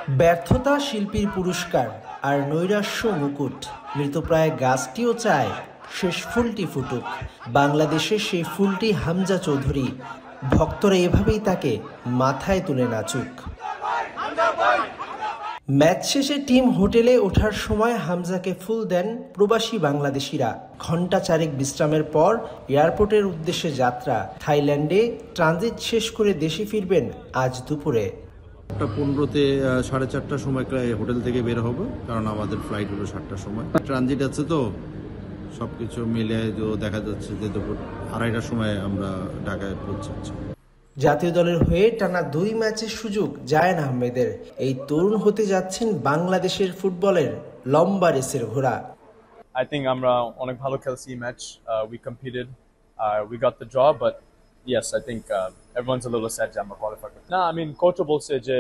ব্যর্থতা শিল্পীর পুরস্কার আর নৈরাশ্য মুকুট। মৃতপ্রায় গাছটিও চায় শেষ ফুলটি ফুটুক। বাংলাদেশের সেই ফুলটি হামজা চৌধুরী। ভক্তরা এভাবেই তাকে মাথায় তুলে নাচুক। ম্যাচ শেষে টিম হোটেলে ওঠার সময় হামজাকে ফুল দেন প্রবাসী বাংলাদেশিরা। ঘণ্টা চারেক বিশ্রামের পর এয়ারপোর্টের উদ্দেশ্যে যাত্রা। থাইল্যান্ডে ট্রানজিট শেষ করে দেশে ফিরবেন আজ দুপুরে। 15তে 4:30টার সময় হোটেল থেকে বের হবো, কারণ আমাদের ফ্লাইট হলো 7টার সময়। ট্রানজিট আছে তো সবকিছু মিলে দেখা যাচ্ছে যে দুপুর 2:30টার সময় আমরা ঢাকায় পৌঁছাচ্ছি। জাতীয় দলের হয়ে টানা 2 ম্যাচের সুযোগ জায়ান আহমেদের। এই তরুণ হতে যাচ্ছেন বাংলাদেশের ফুটবলের লম্বা রেসের ঘোড়া। I think আমরা অনেক ভালো খেলছি match. We competed, we got the draw, but yes, I think everyone's a little sad যে আমরা কোয়ালিফাই করতে। না, I mean কোচও বলছে যে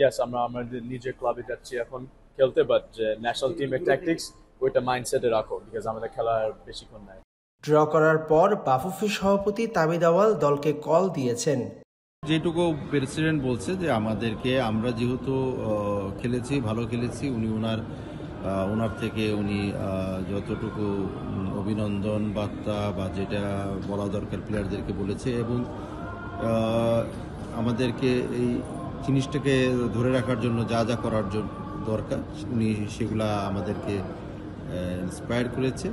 yes, আমরা আমাদের নিজের ক্লাবে যাচ্ছি এখন খেলতে, বাট যে ন্যাশনাল টিমের ট্যাকটিক্স ওইটা মাইন্ডসেটে রাখো, বিকজ আমাদের খেলার বেশিক্ষণ নাই। ড্র করার পর বাফুফে সভাপতি তাবিদ আওয়াল দলকে কল দিয়েছেন। যেটুকু প্রেসিডেন্ট বলছে যে আমাদেরকে, আমরা যেহেতু খেলেছি, ভালো খেলেছি, ওনার থেকে উনি যতটুকু অভিনন্দন বার্তা বা যেটা বলা দরকার প্লেয়ারদেরকে বলেছে, এবং আমাদেরকে এই জিনিসটাকে ধরে রাখার জন্য যা যা করার জন্য দরকার উনি সেগুলা আমাদেরকে ইন্সপায়ার করেছে।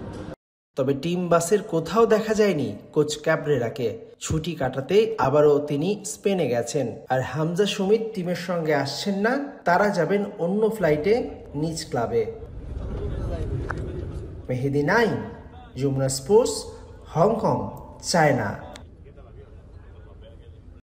তবে টিম বাসের কোথাও দেখা যায়নি কোচ ক্যাবরেরাকে। ছুটি কাটাতে আবারও তিনি স্পেনে গেছেন। আর হামজা সুমিত টিমের সঙ্গে আসছেন না, তারা যাবেন অন্য ফ্লাইটে নিজ ক্লাবে। Mehedi Naim, Jamuna sports, Hong Kong, China.